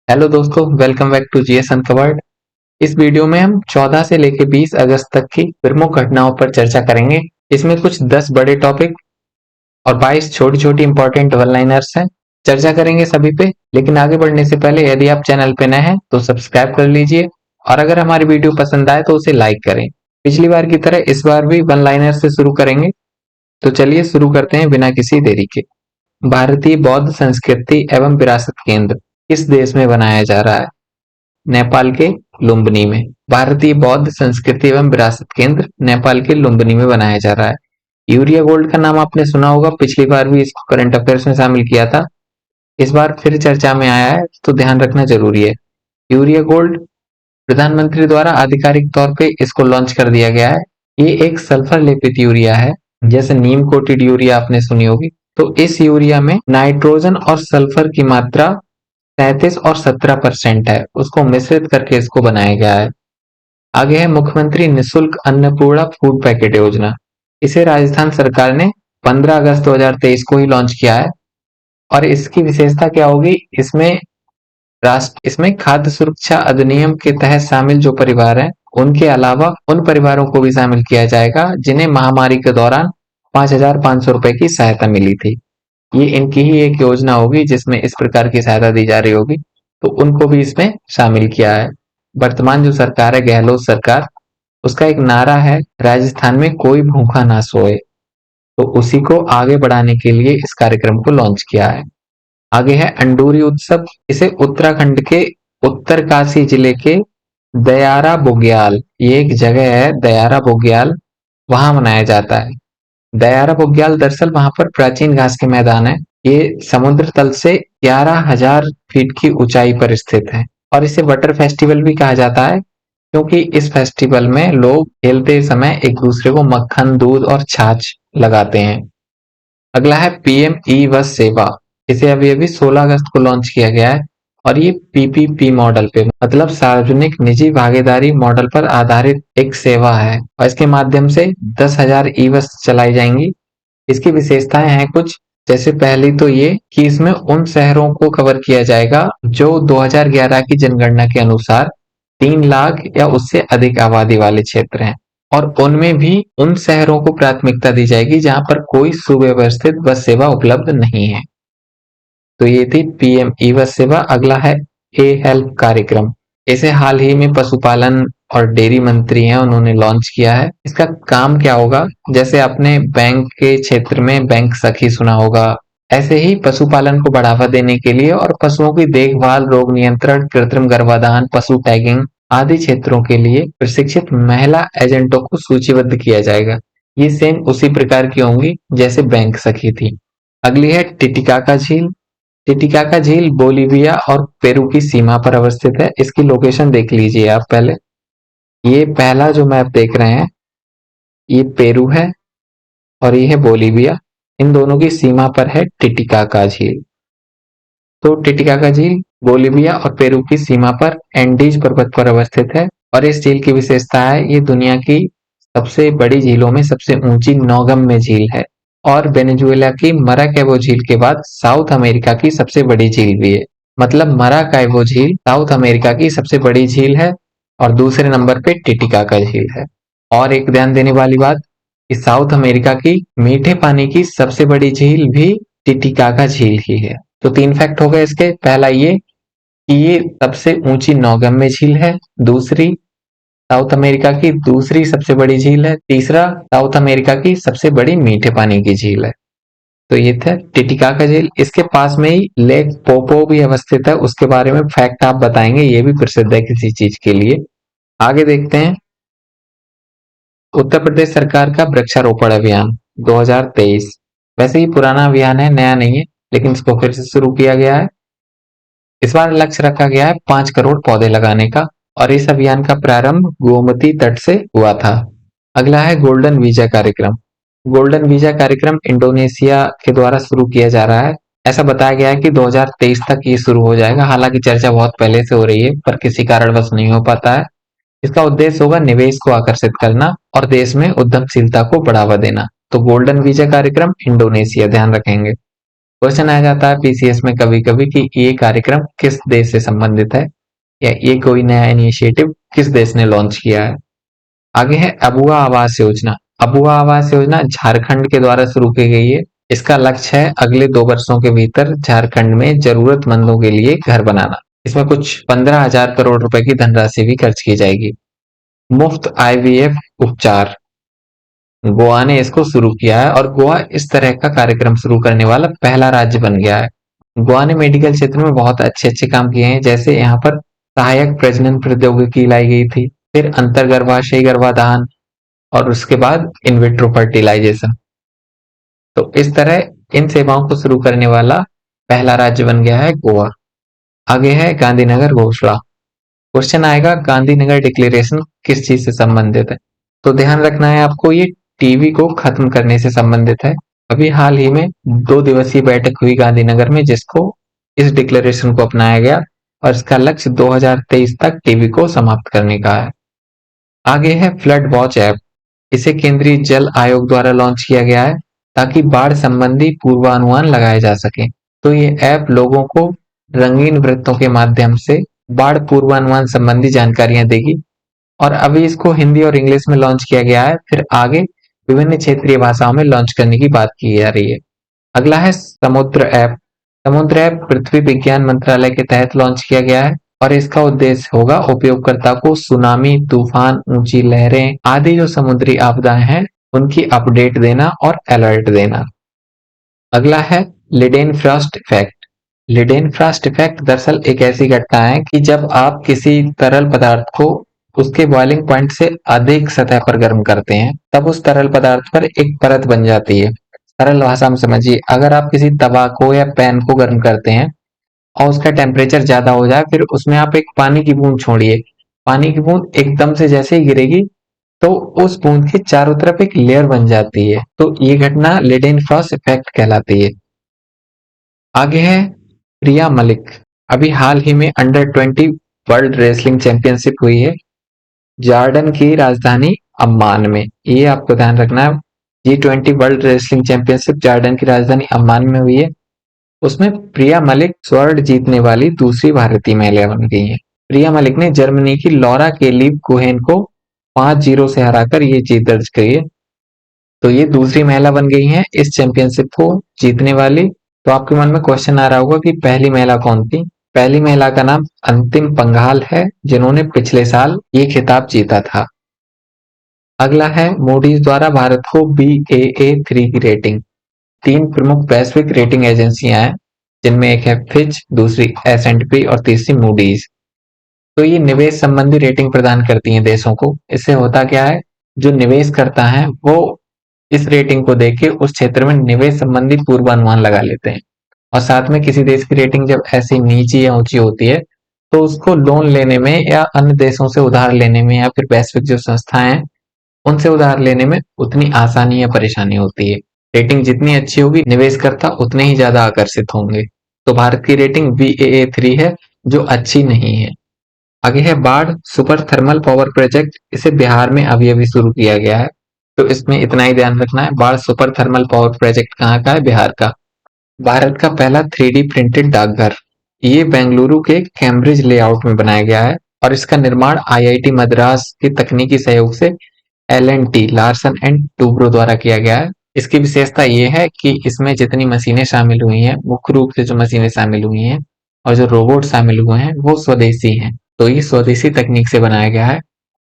Hello दोस्तों, welcome back to G S uncovered. इस video में हम 14 से लेकर 20 अगस्त तक की प्रमुख घटनाओं पर चर्चा करेंगे। इसमें कुछ 10 बड़े टॉपिक और 22 छोटी छोटी इंपॉर्टेंट वन लाइनर्स हैं। चर्चा करेंगे सभी पे, लेकिन आगे बढ़ने से पहले यदि आप चैनल पे नए हैं तो सब्सक्राइब कर लीजिए और अगर हमारी वीडियो पसंद आए तो उसे लाइक करें। पिछली बार की तरह इस बार भी वन लाइनर से शुरू करेंगे, तो चलिए शुरू करते हैं बिना किसी देरी के। भारतीय बौद्ध संस्कृति एवं विरासत केंद्र किस देश में बनाया जा रहा है? नेपाल के लुम्बिनी में। भारतीय बौद्ध संस्कृति एवं विरासत केंद्र नेपाल के लुम्बिनी में बनाया जा रहा है। यूरिया गोल्ड का नाम आपने सुना होगा, पिछली बार भी इसको करंट अफेयर्स में शामिल किया था। इस बार फिर चर्चा में आया है तो ध्यान रखना जरूरी है। यूरिया गोल्ड प्रधानमंत्री द्वारा आधिकारिक तौर पे इसको लॉन्च कर दिया गया है। ये एक सल्फर लेपित यूरिया है, जैसे नीम कोटेड यूरिया आपने सुनी होगी। तो इस यूरिया में नाइट्रोजन और सल्फर की मात्रा 33 और 17% है, उसको मिश्रित करके इसको बनाया गया है। आगे है मुख्यमंत्री निशुल्क अन्नपूर्णा फूड पैकेट योजना। इसे राजस्थान सरकार ने 15 अगस्त 2023 को ही लॉन्च किया है और इसकी विशेषता क्या होगी? इसमें खाद्य सुरक्षा अधिनियम के तहत शामिल जो परिवार हैं उनके अलावा उन परिवारों को भी शामिल किया जाएगा जिन्हें महामारी के दौरान 5,500 रुपए की सहायता मिली थी। ये इनकी ही एक योजना होगी जिसमें इस प्रकार की सहायता दी जा रही होगी, तो उनको भी इसमें शामिल किया है। वर्तमान जो सरकार है, गहलोत सरकार, उसका एक नारा है, राजस्थान में कोई भूखा ना सोए। तो उसी को आगे बढ़ाने के लिए इस कार्यक्रम को लॉन्च किया है। आगे है अंडूरी उत्सव। इसे उत्तराखंड के उत्तरकाशी जिले के दयारा बुग्याल, ये एक जगह है दयारा बुग्याल, वहां मनाया जाता है। दयारा बुग्याल दरअसल वहां पर प्राचीन घास के मैदान है। ये समुद्र तल से 11,000 फीट की ऊंचाई पर स्थित है और इसे वाटर फेस्टिवल भी कहा जाता है, क्योंकि इस फेस्टिवल में लोग खेलते समय एक दूसरे को मक्खन, दूध और छाछ लगाते हैं। अगला है पीएम ई बस सेवा। इसे अभी अभी 16 अगस्त को लॉन्च किया गया है और ये पीपीपी मॉडल पे, मतलब सार्वजनिक निजी भागीदारी मॉडल पर आधारित एक सेवा है और इसके माध्यम से 10,000 ई बस चलाई जाएंगी। इसकी विशेषताएं हैं कुछ, जैसे पहली तो ये कि इसमें उन शहरों को कवर किया जाएगा जो 2011 की जनगणना के अनुसार 3 लाख या उससे अधिक आबादी वाले क्षेत्र हैं और उनमें भी उन शहरों को प्राथमिकता दी जाएगी जहां पर कोई सुव्यवस्थित बस सेवा उपलब्ध नहीं है। तो ये थी पीएम ई बस सेवा। अगला है ए हेल्प कार्यक्रम। इसे हाल ही में पशुपालन और डेयरी मंत्री हैं, उन्होंने लॉन्च किया है। इसका काम क्या होगा? जैसे आपने बैंक के क्षेत्र में बैंक सखी सुना होगा, ऐसे ही पशुपालन को बढ़ावा देने के लिए और पशुओं की देखभाल, रोग नियंत्रण, कृत्रिम गर्भाधान, पशु टैगिंग आदि क्षेत्रों के लिए प्रशिक्षित महिला एजेंटों को सूचीबद्ध किया जाएगा। ये सेम उसी प्रकार की होंगी जैसे बैंक सखी थी। अगली है टिटिकाका झील। टिटिकाका झील बोलीविया और पेरू की सीमा पर अवस्थित है। इसकी लोकेशन देख लीजिए आप पहले। ये पहला जो मैप देख रहे हैं, ये पेरू है और ये है बोलीविया। इन दोनों की सीमा पर है टिटिकाका झील। तो टिटिकाका झील बोलीविया और पेरू की सीमा पर एंडीज पर्वत पर अवस्थित है और इस झील की विशेषता है, ये दुनिया की सबसे बड़ी झीलों में सबसे ऊंची नौगम्य झील है और वेनेजुएला की मराकैबो झील के बाद साउथ अमेरिका की सबसे बड़ी झील भी है। मतलब मराकैबो झील साउथ अमेरिका की सबसे बड़ी झील है और दूसरे नंबर पे टिटिकाका झील है। और एक ध्यान देने वाली बात, कि साउथ अमेरिका की मीठे पानी की सबसे बड़ी झील भी टिटिकाका झील ही है। तो 3 फैक्ट हो गए इसके। पहला ये कि ये सबसे ऊंची नौगम्य झील है, दूसरी साउथ अमेरिका की दूसरी सबसे बड़ी झील है, तीसरा साउथ अमेरिका की सबसे बड़ी मीठे पानी की झील है। तो ये था टिटिकाका झील। इसके पास में ही लेक पोपो भी अवस्थित है, उसके बारे में फैक्ट आप बताएंगे, ये भी प्रसिद्ध है किसी चीज के लिए। आगे देखते हैं उत्तर प्रदेश सरकार का वृक्षारोपण अभियान 2023। वैसे ही पुराना अभियान है, नया नहीं है, लेकिन इसको फिर से शुरू किया गया है। इस बार लक्ष्य रखा गया है 5 करोड़ पौधे लगाने का और इस अभियान का प्रारंभ गोमती तट से हुआ था। अगला है गोल्डन वीजा कार्यक्रम। गोल्डन वीजा कार्यक्रम इंडोनेशिया के द्वारा शुरू किया जा रहा है। ऐसा बताया गया है कि 2023 तक ये शुरू हो जाएगा। हालांकि चर्चा बहुत पहले से हो रही है पर किसी कारणवश नहीं हो पाता है। इसका उद्देश्य होगा निवेश को आकर्षित करना और देश में उद्यमशीलता को बढ़ावा देना। तो गोल्डन वीजा कार्यक्रम इंडोनेशिया, ध्यान रखेंगे। क्वेश्चन आ जाता है पीसीएस में कभी कभी कि ये कार्यक्रम किस देश से संबंधित है या ये कोई नया इनिशिएटिव किस देश ने लॉन्च किया है। आगे है अबुआ आवास योजना। अबुआ आवास योजना झारखंड के द्वारा शुरू की गई है। इसका लक्ष्य है अगले 2 वर्षों के भीतर झारखंड में जरूरतमंदों के लिए घर बनाना। इसमें कुछ 15,000 करोड़ रुपए की धनराशि भी खर्च की जाएगी। मुफ्त आईवीएफ उपचार, गोवा ने इसको शुरू किया है और गोवा इस तरह का कार्यक्रम शुरू करने वाला पहला राज्य बन गया है। गोवा ने मेडिकल क्षेत्र में बहुत अच्छे अच्छे काम किए हैं, जैसे यहाँ पर सहायक प्रजनन प्रौद्योगिकी लाई गई थी, फिर अंतर्गर्भाशयी गर्भाधान और उसके बाद इनविट्रो फर्टिलाइजेशन। तो इस तरह इन सेवाओं को शुरू करने वाला पहला राज्य बन गया है गोवा। आगे है गांधीनगर घोषणा। क्वेश्चन आएगा गांधीनगर डिक्लेरेशन किस चीज से संबंधित है। तो ध्यान रखना है आपको, ये टीबी को खत्म करने से संबंधित है। अभी हाल ही में 2 दिवसीय बैठक हुई गांधीनगर में, जिसको इस डिक्लेरेशन को अपनाया गया और इसका लक्ष्य 2023 तक टीबी को समाप्त करने का है। आगे है फ्लड वॉच ऐप। इसे केंद्रीय जल आयोग द्वारा लॉन्च किया गया है ताकि बाढ़ संबंधी पूर्वानुमान लगाए जा सके। तो ये ऐप लोगों को रंगीन वृत्तों के माध्यम से बाढ़ पूर्वानुमान संबंधी जानकारियां देगी और अभी इसको हिंदी और इंग्लिश में लॉन्च किया गया है, फिर आगे विभिन्न क्षेत्रीय भाषाओं में लॉन्च करने की बात की जा रही है। अगला है समुद्र ऐप। समुद्र ऐप पृथ्वी विज्ञान मंत्रालय के तहत लॉन्च किया गया है और इसका उद्देश्य होगा उपयोगकर्ता को सुनामी, तूफान, ऊंची लहरें आदि जो समुद्री आपदाएं हैं उनकी अपडेट देना और अलर्ट देना। अगला है लिडेन फ्रॉस्ट इफेक्ट। लिडेन फ्रॉस्ट इफेक्ट दरअसल एक ऐसी घटना है कि जब आप किसी तरल पदार्थ को उसके बॉइलिंग पॉइंट से अधिक सतह पर गर्म करते हैं, तब उस तरल पदार्थ पर एक परत बन जाती है। सरल भाषा में समझिए, अगर आप किसी तवा को या पैन को गर्म करते हैं और उसका टेम्परेचर ज्यादा हो जाए, फिर उसमें आप एक पानी की बूंद छोड़िए, पानी की बूंद एकदम से जैसे ही गिरेगी तो उस बूंद के चारों तरफ एक लेयर बन जाती है। तो ये घटना लिडेन फ्रॉस्ट इफेक्ट कहलाती है। आगे है प्रिया मलिक। अभी हाल ही में अंडर 20 वर्ल्ड रेसलिंग चैंपियनशिप हुई है जॉर्डन की राजधानी अम्मान में। ये आपको ध्यान रखना है, G20 world wrestling championship Jordan की राजधानी अम्मान में हुई है। उसमें प्रिया मलिक स्वर्ण जीतने वाली दूसरी भारतीय महिला बन गई है। प्रिया मलिक ने जर्मनी की लॉरा केलीव कोहेन को 5-0 से हराकर ये जीत दर्ज करी है। तो ये दूसरी महिला बन गई हैं इस चैंपियनशिप को जीतने वाली। तो आपके मन में क्वेश्चन आ रहा होगा कि पहली महिला कौन थी। पहली महिला का नाम अंतिम पंघाल है, जिन्होंने पिछले साल ये खिताब जीता था। अगला है मूडीज द्वारा भारत को Baa3 की रेटिंग। 3 प्रमुख वैश्विक रेटिंग एजेंसियां हैं, जिनमें एक है फिच, दूसरी S&P और तीसरी मूडीज। तो ये निवेश संबंधी रेटिंग प्रदान करती हैं देशों को। इससे होता क्या है, जो निवेश करता है वो इस रेटिंग को देख के उस क्षेत्र में निवेश संबंधी पूर्वानुमान लगा लेते हैं और साथ में किसी देश की रेटिंग जब ऐसी नीची या ऊंची होती है तो उसको लोन लेने में या अन्य देशों से उधार लेने में या फिर वैश्विक जो संस्थाएं हैं उनसे उधार लेने में उतनी आसानी या परेशानी होती है। रेटिंग जितनी अच्छी होगी निवेशकर्ता उतने ही ज्यादा आकर्षित होंगे। तो भारत की रेटिंग Baa3 है, जो अच्छी नहीं है। आगे है बाढ़ सुपर थर्मल पावर प्रोजेक्ट। इसे बिहार में अभी अभी शुरू किया गया है, तो इसमें इतना ही ध्यान रखना है। बाढ़ सुपर थर्मल पावर प्रोजेक्ट कहाँ का है, बिहार का। भारत का पहला 3D प्रिंटेड डाकघर, ये बेंगलुरु के कैम्ब्रिज लेआउट में बनाया गया है और इसका निर्माण IIT मद्रास के तकनीकी सहयोग से L&T लार्सन एंड टूब्रो द्वारा किया गया है। इसकी विशेषता ये है कि इसमें जितनी मशीनें शामिल हुई हैं, मुख्य रूप से जो मशीनें शामिल हुई हैं और जो रोबोट शामिल हुए हैं वो स्वदेशी हैं। तो ये स्वदेशी तकनीक से बनाया गया है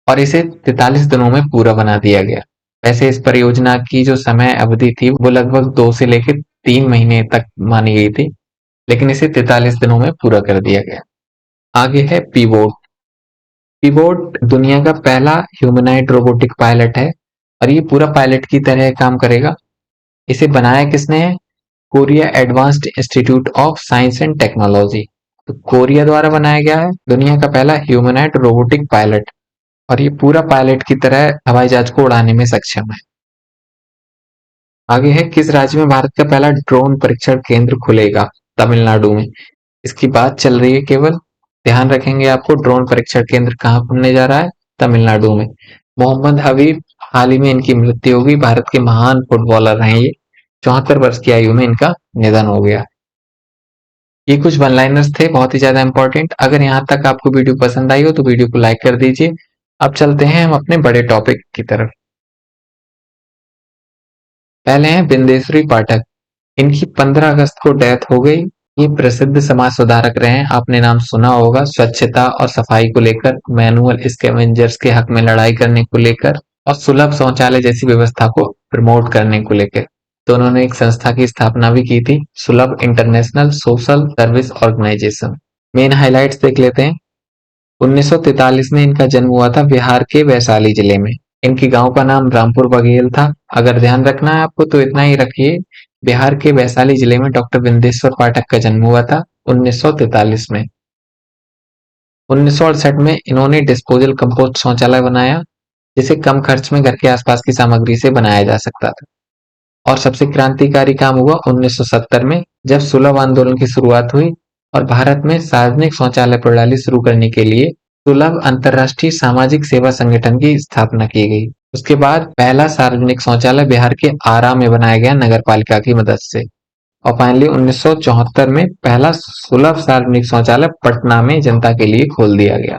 और इसे 43 दिनों में पूरा बना दिया गया। वैसे इस परियोजना की जो समय अवधि थी वो लगभग 2 से लेकर 3 महीने तक मानी गई थी, लेकिन इसे 43 दिनों में पूरा कर दिया गया। आगे है पीवोट। पीवोट दुनिया का पहला ह्यूमनाइड रोबोटिक पायलट है और ये पूरा पायलट की तरह काम करेगा। इसे बनाया किसने है, Korea advanced institute of science and technology. तो कोरिया द्वारा बनाया गया है दुनिया का पहला ह्यूमनाइड रोबोटिक पायलट और ये पूरा पायलट की तरह हवाई जहाज को उड़ाने में सक्षम है। आगे है किस राज्य में भारत का पहला ड्रोन परीक्षण केंद्र खुलेगा, तमिलनाडु में। इसकी बात चल रही है केवल, ध्यान रखेंगे आपको ड्रोन परीक्षण केंद्र कहाँ खुलने जा रहा है, तमिलनाडु में। मोहम्मद हबीब, हाल ही में इनकी मृत्यु होगी, भारत के महान फुटबॉलर हैं ये। 74 वर्ष की आयु में इनका निधन हो गया। ये कुछ वन लाइनर्स थे, बहुत ही ज्यादा इंपॉर्टेंट। अगर यहाँ तक आपको वीडियो पसंद आई हो तो वीडियो को लाइक कर दीजिए। अब चलते हैं हम अपने बड़े टॉपिक की तरफ। पहले हैं बिंदेश्वरी पाठक। इनकी 15 अगस्त को डेथ हो गई। ये प्रसिद्ध समाज सुधारक रहे हैं। आपने नाम सुना होगा, स्वच्छता और सफाई को लेकर, मैनुअल स्कैवेंजर्स के हक में लड़ाई करने को लेकर और सुलभ शौचालय जैसी व्यवस्था को प्रमोट करने को लेकर। तो उन्होंने एक संस्था की स्थापना भी की थी, Sulabh international social service organisation. Main highlights देख लेते हैं। 1943 में इनका जन्म हुआ था बिहार के वैशाली जिले में। इनके गांव का नाम रामपुर बघेल था। अगर ध्यान रखना है आपको तो इतना ही रखिए, बिहार के वैशाली जिले में डॉक्टर बिंदेश्वर पाठक का जन्म हुआ था 1943 में। 1968 में इन्होंने डिस्पोजल कंपोस्ट शौचालय बनाया, जिसे कम खर्च में घर के आसपास की सामग्री से बनाया जा सकता था। और सबसे क्रांतिकारी काम हुआ 1970 में, जब सुलभ आंदोलन की शुरुआत हुई और भारत में सार्वजनिक शौचालय प्रणाली शुरू करने के लिए सुलभ अंतर्राष्ट्रीय सामाजिक सेवा संगठन की स्थापना की गई। उसके बाद पहला सार्वजनिक शौचालय बिहार के आरा में बनाया गया नगर पालिका की मदद से। और फाइनली 1974 में पहला सुलभ सार्वजनिक शौचालय पटना में जनता के लिए खोल दिया गया।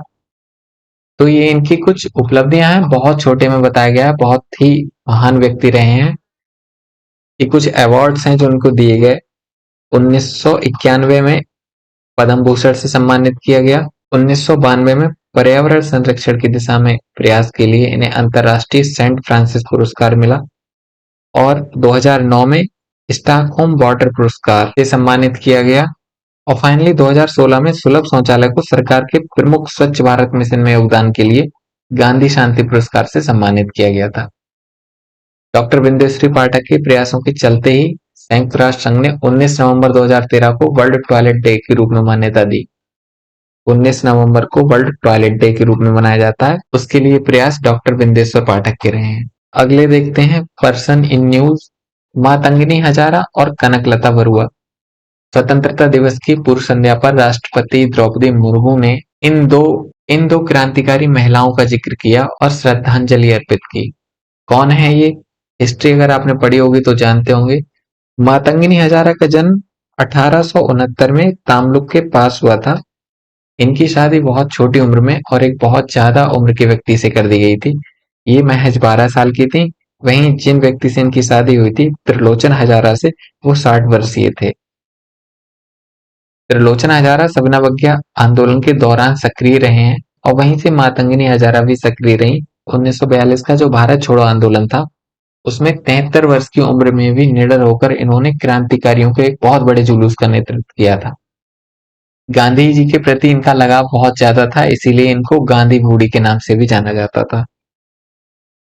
तो ये इनकी कुछ उपलब्धियां हैं, बहुत छोटे में बताया गया है, बहुत ही महान व्यक्ति रहे हैं। ये कुछ अवार्ड्स हैं जो उनको दिए गए। 1991 में पद्म भूषण से सम्मानित किया गया। 1992 में पर्यावरण संरक्षण की दिशा में प्रयास के लिए इन्हें अंतर्राष्ट्रीय सेंट फ्रांसिस पुरस्कार मिला। और 2009 में स्टॉकहोम वाटर पुरस्कार से सम्मानित किया गया। और फाइनली 2016 में सुलभ शौचालय को सरकार के प्रमुख स्वच्छ भारत मिशन में योगदान के लिए गांधी शांति पुरस्कार से सम्मानित किया गया था। डॉक्टर बिंदेश्वरी पाठक के प्रयासों के चलते ही संयुक्त राष्ट्र संघ ने 19 नवंबर 2013 को वर्ल्ड टॉयलेट डे के रूप में मान्यता दी। 19 नवंबर को वर्ल्ड टॉयलेट डे के रूप में मनाया जाता है। उसके लिए प्रयास डॉक्टर बिंदेश्वर पाठक के रहे हैं। अगले देखते हैं पर्सन इन न्यूज। मातंगिनी हजारा और कनकलता बरुआ। स्वतंत्रता दिवस की पूर्व संध्या पर राष्ट्रपति द्रौपदी मुर्मू ने इन दो क्रांतिकारी महिलाओं का जिक्र किया और श्रद्धांजलि अर्पित की। कौन है ये? हिस्ट्री अगर आपने पढ़ी होगी तो जानते होंगे। मातंगिनी हजारा का जन्म 1869 में तामलुक के पास हुआ था। इनकी शादी बहुत छोटी उम्र में और एक बहुत ज्यादा उम्र के व्यक्ति से कर दी गई थी। ये महज 12 साल की थी। वहीं जिन व्यक्ति से इनकी शादी हुई थी, त्रिलोचन हजारा से, वो 60 वर्षीय थे। त्रिलोचन हजारा सबना आंदोलन के दौरान सक्रिय रहे हैं और वहीं से मातंगिनी हजारा भी सक्रिय रही। 1942 का जो भारत छोड़ो आंदोलन था, उसमें 73 वर्ष की उम्र में भी निडर होकर इन्होंने क्रांतिकारियों के एक बहुत बड़े जुलूस का नेतृत्व किया था। गांधी जी के प्रति इनका लगाव बहुत ज्यादा था, इसीलिए इनको गांधी बूढ़ी के नाम से भी जाना जाता था।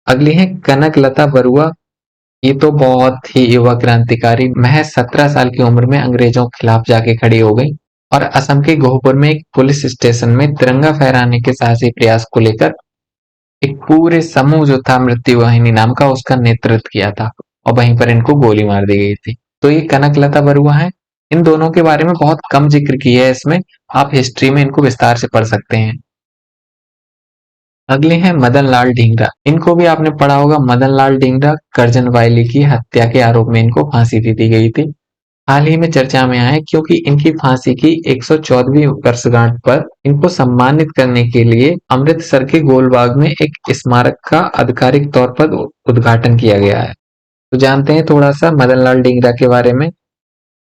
अगली है कनकलता बरुआ। ये तो बहुत ही युवा क्रांतिकारी, महज 17 साल की उम्र में अंग्रेजों के खिलाफ जाके खड़ी हो गई और असम के गोहपुर में एक पुलिस स्टेशन में तिरंगा फहराने के साहसी प्रयास को लेकर एक पूरे समूह जो था मृत्यु वाहिनी नाम का, उसका नेतृत्व किया था और वहीं पर इनको गोली मार दी गई थी। तो ये कनकलता बरुआ है। इन दोनों के बारे में बहुत कम जिक्र किया है इसमें, आप हिस्ट्री में इनको विस्तार से पढ़ सकते हैं। अगले हैं मदन लाल ढींगरा। इनको भी आपने पढ़ा होगा। मदन लाल ढींगरा करजन वायली की हत्या के आरोप में इनको फांसी दे दी गई थी। हाल ही में चर्चा में आए क्योंकि इनकी फांसी की 114वीं वर्षगांठ पर इनको सम्मानित करने के लिए अमृतसर के गोलबाग में एक स्मारक का आधिकारिक तौर पर उद्घाटन किया गया है। तो जानते हैं थोड़ा सा मदन लाल ढींगरा के बारे में।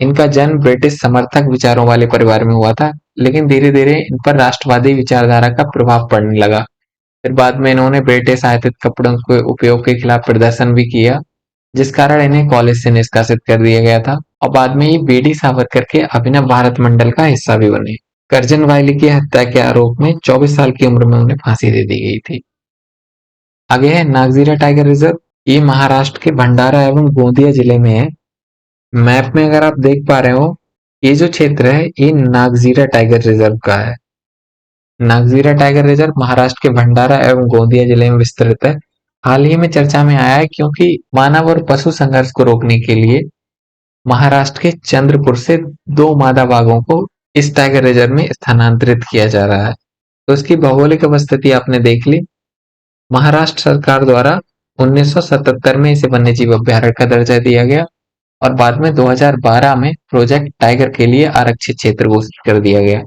इनका जन्म ब्रिटिश समर्थक विचारों वाले परिवार में हुआ था, लेकिन धीरे धीरे इन पर राष्ट्रवादी विचारधारा का प्रभाव पड़ने लगा। फिर बाद में इन्होंने ब्रिटिश आयातित कपड़ों के उपयोग के खिलाफ प्रदर्शन भी किया, जिस कारण इन्हें कॉलेज से निष्कासित कर दिया गया था। और बाद में ये बीडी सावरकर के अभिनव भारत मंडल का हिस्सा भी बने। करजन वायली की हत्या के आरोप में 24 साल की उम्र में उन्हें फांसी दे दी गई थी। आगे है नागजीरा टाइगर रिजर्व। ये महाराष्ट्र के भंडारा एवं गोंदिया जिले में है। मैप में अगर आप देख पा रहे हो, ये जो क्षेत्र है ये नागजीरा टाइगर रिजर्व का है। नागजीरा टाइगर रिजर्व महाराष्ट्र के भंडारा एवं गोंदिया जिले में विस्तृत है। हाल ही में चर्चा में आया है क्योंकि मानव और पशु संघर्ष को रोकने के लिए महाराष्ट्र के चंद्रपुर से 2 मादा बाघों को इस टाइगर रिजर्व में स्थानांतरित किया जा रहा है। तो इसकी भौगोलिक अवस्थिति आपने देख ली। महाराष्ट्र सरकार द्वारा 1977 में इसे वन्यजीव अभ्यारण्य का दर्जा दिया गया और बाद में 2012 में प्रोजेक्ट टाइगर के लिए आरक्षित क्षेत्र घोषित कर दिया गया।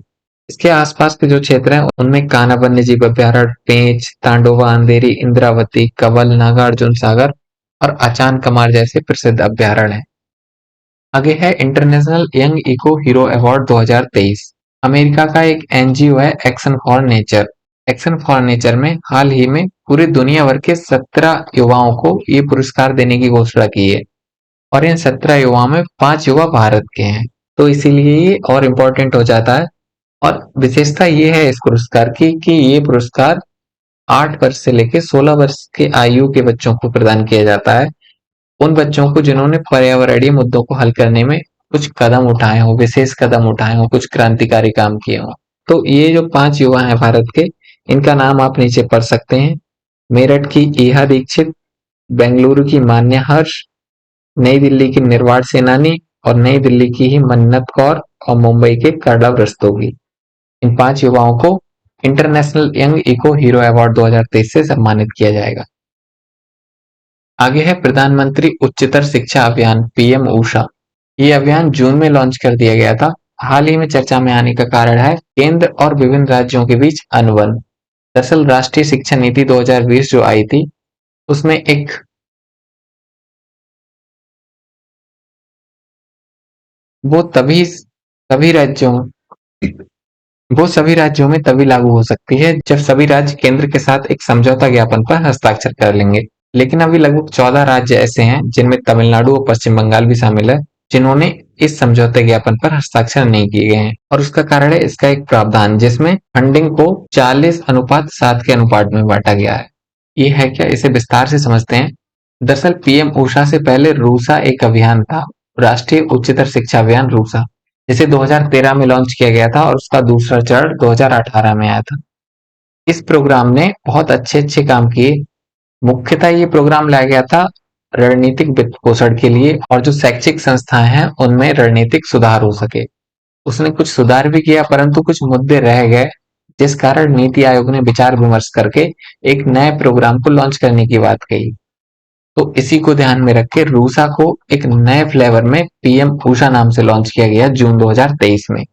इसके आसपास के जो क्षेत्र हैं उनमें कान्हा वन्यजीव अभयारण्य, पेंच, तांडोवा अंधेरी, इंद्रावती, कवल, नागार्जुन सागर और अचान कमार जैसे प्रसिद्ध अभयारण्य हैं। आगे है international young eco hero award 2023। America का एक एनजीओ है action for nature. Action for nature में हाल ही में पूरी दुनिया भर के 17 युवाओं को ये पुरस्कार देने की घोषणा की है और इन 17 युवाओं में 5 युवा भारत के हैं। तो इसीलिए ये और इम्पोर्टेंट हो जाता है। और विशेषता ये है इस पुरस्कार की कि ये पुरस्कार 8 वर्ष से लेकर 16 वर्ष के आयु के बच्चों को प्रदान किया जाता है। उन बच्चों को जिन्होंने पर्यावरणीय मुद्दों को हल करने में कुछ कदम उठाए हों, विशेष कदम उठाए हों, कुछ क्रांतिकारी काम किए हों। तो ये जो 5 युवा हैं भारत के, इनका नाम आप नीचे पढ़ सकते हैं। मेरठ की ईहा दीक्षित, बेंगलुरु की मान्या हर्ष, नई दिल्ली की निर्वाण सेनानी और नई दिल्ली की ही मन्नत कौर और मुंबई के कर्णव रस्तोगी। इन 5 युवाओं को international young eco hero award 2023 से सम्मानित किया जाएगा। आगे है प्रधानमंत्री उच्चतर शिक्षा अभियान पीएम ऊषा। ये अभियान जून में लॉन्च कर दिया गया था। हाल ही में चर्चा में आने का कारण है केंद्र और विभिन्न राज्यों के बीच अनुबंध। दरअसल राष्ट्रीय शिक्षा नीति 2020 जो आई थी उसमें एक वो तभी सभी राज्यों वो सभी राज्यों में तभी लागू हो सकती है जब सभी राज्य केंद्र के साथ एक समझौता ज्ञापन पर हस्ताक्षर कर लेंगे। लेकिन अभी लगभग 14 राज्य ऐसे हैं जिनमें तमिलनाडु और पश्चिम बंगाल भी शामिल है जिन्होंने इस समझौते ज्ञापन पर हस्ताक्षर नहीं किए गए हैं। और उसका कारण है इसका एक प्रावधान जिसमें फंडिंग को 40:7 के अनुपात में बांटा गया है। ये है क्या, इसे विस्तार से समझते हैं। दरअसल पीएम ऊषा से पहले रूसा एक अभियान था, राष्ट्रीय उच्चतर शिक्षा अभियान रूसा, जिसे 2013 में लॉन्च किया गया था और उसका दूसरा चरण 2018 में आया था। इस प्रोग्राम ने बहुत अच्छे-अच्छे काम किए। मुख्यतः ये प्रोग्राम लाया गया था रणनीतिक वित्त पोषण के लिए और जो शैक्षिक संस्थाएं हैं उनमें रणनीतिक सुधार हो सके। उसने कुछ सुधार भी किया परंतु कुछ मुद्दे रह गए जिस कारण नीति आयोग ने विचार विमर्श करके एक नए प्रोग्राम को लॉन्च करने की बात कही। तो इसी को ध्यान में रख के रूसा को एक नए फ्लेवर में पीएम ऊषा नाम से लॉन्च किया गया जून 2023 में।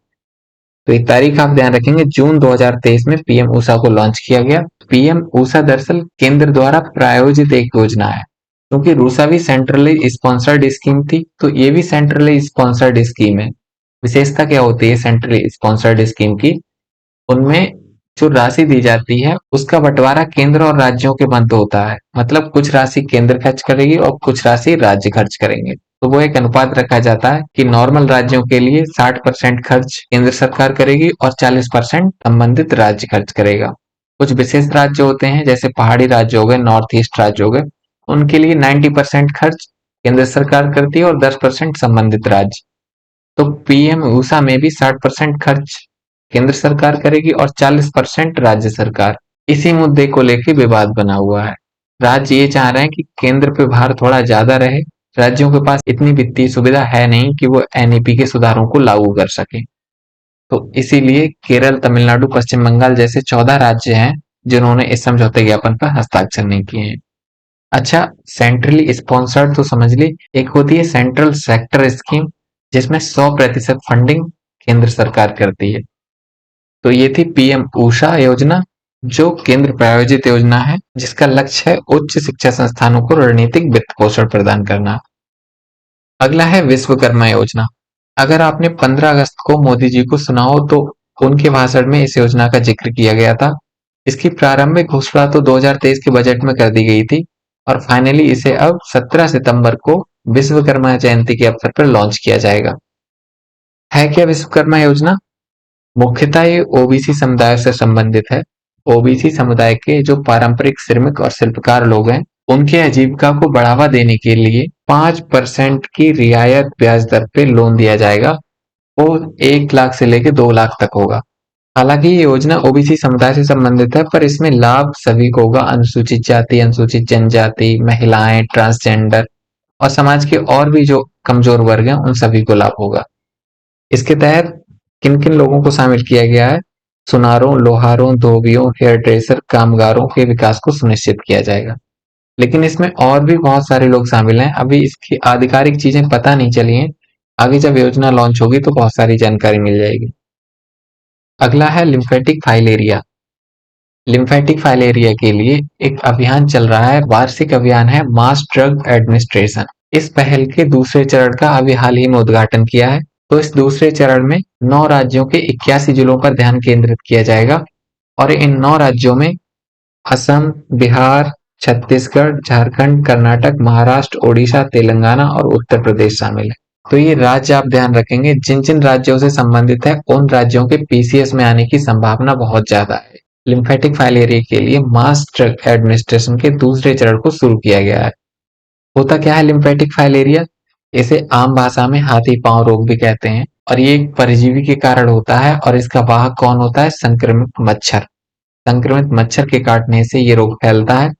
तो एक तारीख आप ध्यान रखेंगे, जून 2023 में पीएम ऊषा को लॉन्च किया गया। पीएम ऊषा दरअसल केंद्र द्वारा प्रायोजित एक योजना है क्योंकि रूसा भी सेंट्रली स्पॉन्सर्ड स्कीम थी तो ये भी सेंट्रली स्पॉन्सर्ड स्कीम है। विशेषता क्या होती है सेंट्रली स्पॉन्सर्ड स्कीम की, उनमें जो राशि दी जाती है उसका बंटवारा केंद्र और राज्यों के मध्य होता है। मतलब कुछ राशि केंद्र खर्च करेगी और कुछ राशि राज्य खर्च करेंगे। तो वो एक अनुपात रखा जाता है कि नॉर्मल राज्यों के लिए 60% खर्च केंद्र सरकार करेगी और 40% संबंधित राज्य खर्च करेगा। कुछ विशेष राज्य होते हैं जैसे पहाड़ी राज्य हो गए, नॉर्थ ईस्ट राज्य हो गए, उनके लिए 90% खर्च केंद्र सरकार करती है और 10% संबंधित राज्य। तो पीएम ऊषा में भी 60% खर्च केंद्र सरकार करेगी और 40% राज्य सरकार। इसी मुद्दे को लेकर विवाद बना हुआ है। राज्य ये चाह रहे हैं कि केंद्र पे भार थोड़ा ज्यादा रहे, राज्यों के पास इतनी वित्तीय सुविधा है नहीं कि वो एनईपी के सुधारों को लागू कर सके। तो इसीलिए केरल, तमिलनाडु, पश्चिम बंगाल जैसे 14 राज्य हैं जिन्होंने इस समझौते ज्ञापन पर हस्ताक्षर नहीं किए हैं। अच्छा, सेंट्रली स्पॉन्सर्ड तो समझ ली, एक होती है सेंट्रल सेक्टर स्कीम जिसमें 100% फंडिंग केंद्र सरकार करती है। तो ये थी पीएम ऊषा योजना जो केंद्र प्रायोजित योजना है जिसका लक्ष्य है उच्च शिक्षा संस्थानों को रणनीतिक वित्त पोषण प्रदान करना। अगला है विश्वकर्मा योजना। अगर आपने 15 अगस्त को मोदी जी को सुना हो तो उनके भाषण में इस योजना का जिक्र किया गया था। इसकी प्रारंभिक घोषणा तो 2023 के बजट में कर दी गई थी और फाइनली इसे अब 17 सितंबर को विश्वकर्मा जयंती के अवसर पर लॉन्च किया जाएगा। है क्या विश्वकर्मा योजना? मुख्यतः ये ओबीसी समुदाय से संबंधित है। ओबीसी समुदाय के जो पारंपरिक श्रमिक और शिल्पकार लोग हैं उनके आजीविका को बढ़ावा देने के लिए 5% की रियायत ब्याज दर पे लोन दिया जाएगा। वो 1 लाख से लेकर 2 लाख तक होगा। हालांकि ये योजना ओबीसी समुदाय से संबंधित है पर इसमें लाभ सभी को होगा, अनुसूचित जाति, अनुसूचित जनजाति, महिलाएं, ट्रांसजेंडर और समाज के और भी जो कमजोर वर्ग हैं उन सभी को लाभ होगा। इसके तहत किन किन लोगों को शामिल किया गया है? सुनारों, लोहारों, धोबियों, हेयर ड्रेसर, कामगारों के विकास को सुनिश्चित किया जाएगा। लेकिन इसमें और भी बहुत सारे लोग शामिल हैं। अभी इसकी आधिकारिक चीजें पता नहीं चली हैं। आगे जब योजना लॉन्च होगी तो बहुत सारी जानकारी मिल जाएगी। अगला है लिम्फेटिक फाइलेरिया। लिम्फेटिक फाइलेरिया के लिए एक अभियान चल रहा है, वार्षिक अभियान है मास ड्रग एडमिनिस्ट्रेशन। इस पहल के दूसरे चरण का अभी हाल ही में उद्घाटन किया है। तो इस दूसरे चरण में 9 राज्यों के 81 जिलों पर ध्यान केंद्रित किया जाएगा और इन 9 राज्यों में असम, बिहार, छत्तीसगढ़, झारखंड, कर्नाटक, महाराष्ट्र, ओडिशा, तेलंगाना और उत्तर प्रदेश शामिल है। तो ये राज्य आप ध्यान रखेंगे, जिन जिन राज्यों से संबंधित है उन राज्यों के पीसीएस में आने की संभावना बहुत ज्यादा है। लिम्फेटिक फाइलेरिया के लिए मास ड्रग एडमिनिस्ट्रेशन के दूसरे चरण को शुरू किया गया है। होता क्या है लिम्फेटिक फाइलेरिया? इसे आम भाषा में हाथी पांव रोग भी कहते हैं और ये एक परजीवी के कारण होता है और इसका वाहक कौन होता है? संक्रमित मच्छर। संक्रमित मच्छर के काटने से ये रोग फैलता है।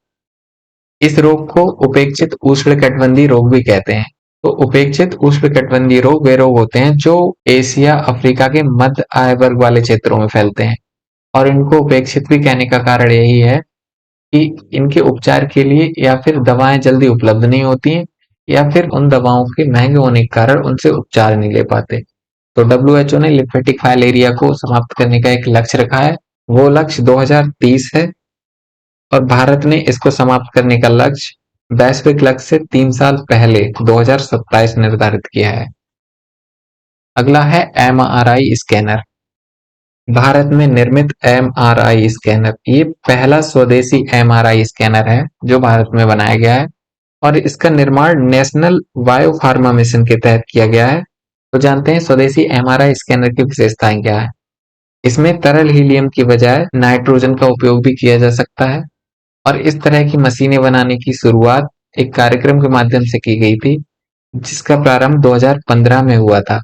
इस रोग को उपेक्षित उष्णकटिबंधीय रोग भी कहते हैं। तो उपेक्षित उष्णकटिबंधीय रोग वे रोग होते हैं जो एशिया, अफ्रीका के मध्य आय वर्ग वाले क्षेत्रों में फैलते हैं और इनको उपेक्षित भी कहने का कारण यही है कि इनके उपचार के लिए या फिर दवाएं जल्दी उपलब्ध नहीं होती हैं या फिर उन दवाओं के महंगे होने के कारण उनसे उपचार नहीं ले पाते। तो डब्ल्यूएचओ ने लिम्फेटिक फाइलेरिया को समाप्त करने का एक लक्ष्य रखा है। वो लक्ष्य 2030 है और भारत ने इसको समाप्त करने का लक्ष्य वैश्विक लक्ष्य से 3 साल पहले 2027 निर्धारित किया है। अगला है एमआरआई स्कैनर। भारत में निर्मित एमआरआई स्कैनर, ये पहला स्वदेशी एमआरआई स्कैनर है जो भारत में बनाया गया है और इसका निर्माण नेशनल बायो फार्मा मिशन के तहत किया गया है। तो जानते हैं स्वदेशी एमआरआई स्कैनर की विशेषताएं क्या है? इसमें तरल हीलियम की बजाय नाइट्रोजन का उपयोग भी किया जा सकता है और इस तरह की मशीनें बनाने की शुरुआत एक कार्यक्रम के माध्यम से की गई थी जिसका प्रारंभ 2015 में हुआ था।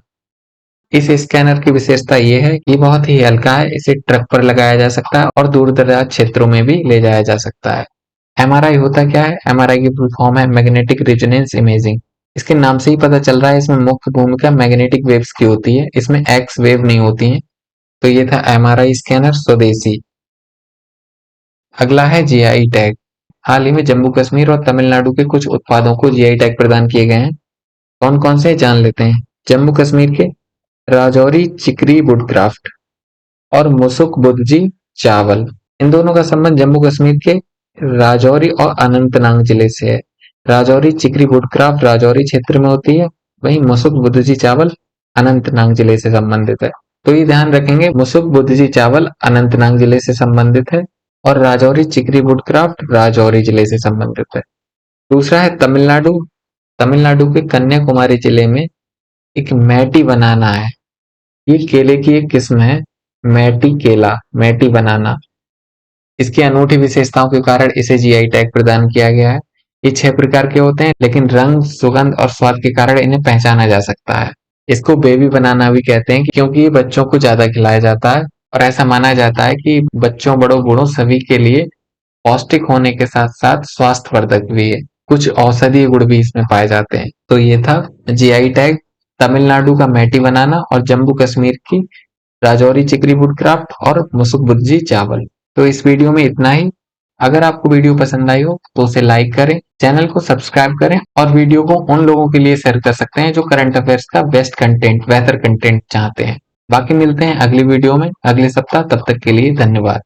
इस स्कैनर की विशेषता ये है कि बहुत ही हल्का है, इसे ट्रक पर लगाया जा सकता है और दूर दराज क्षेत्रों में भी ले जाया जा सकता है। एमआरआई होता क्या है? एमआरआई की फुल फॉर्म है मैग्नेटिक रेजोनेंस इमेजिंग। इसके नाम से ही पता चल रहा है इसमें मुख्य भूमिका मैग्नेटिक वेव्स की होती है, इसमें एक्स वेव नहीं होती है। तो ये था एमआरआई स्कैनर स्वदेशी। अगला है जीआई टैग। हाल ही में जम्मू कश्मीर और तमिलनाडु के कुछ उत्पादों को जीआई टैग प्रदान किए गए हैं। कौन कौन से जान लेते हैं। जम्मू कश्मीर के राजौरी चिकरी वुडक्राफ्ट और मुसुक बुद्जी चावल। इन दोनों का संबंध जम्मू कश्मीर के राजौरी और अनंतनाग जिले से है। राजौरी चिकरी वुडक्राफ्ट राजौरी क्षेत्र में होती है, वहीं मुसुक बुद्जी चावल अनंतनाग जिले से संबंधित है। तो ये ध्यान रखेंगे, मुसुक बुद्जी चावल अनंतनाग जिले से संबंधित है और राजौरी चिकरी वुडक्राफ्ट राजौरी जिले से संबंधित है। दूसरा है तमिलनाडु। तमिलनाडु के कन्याकुमारी जिले में एक मैटी बनाना है। ये केले की एक किस्म है, मैटी केला, मैटी बनाना। इसकी अनूठी विशेषताओं के कारण इसे जीआई टैग प्रदान किया गया है। ये 6 प्रकार के होते हैं लेकिन रंग, सुगंध और स्वाद के कारण इन्हें पहचाना जा सकता है। इसको बेबी बनाना भी कहते हैं क्योंकि ये बच्चों को ज्यादा खिलाया जाता है और ऐसा माना जाता है कि बच्चों, बड़ों, बूढ़ों सभी के लिए पौष्टिक होने के साथ साथ स्वास्थ्यवर्धक भी है। कुछ औषधीय गुण भी इसमें पाए जाते हैं। तो ये था जीआई टैग तमिलनाडु का मैटी बनाना और जम्मू कश्मीर की राजौरी चिकरी वुडक्राफ्ट और मुसुक बुद्जी चावल। तो इस वीडियो में इतना ही। अगर आपको वीडियो पसंद आई हो तो उसे लाइक करें, चैनल को सब्सक्राइब करें और वीडियो को उन लोगों के लिए शेयर कर सकते हैं जो करंट अफेयर्स का बेस्ट कंटेंट, बेहतर कंटेंट चाहते हैं। बाकी मिलते हैं अगली वीडियो में अगले सप्ताह, तब तक के लिए धन्यवाद।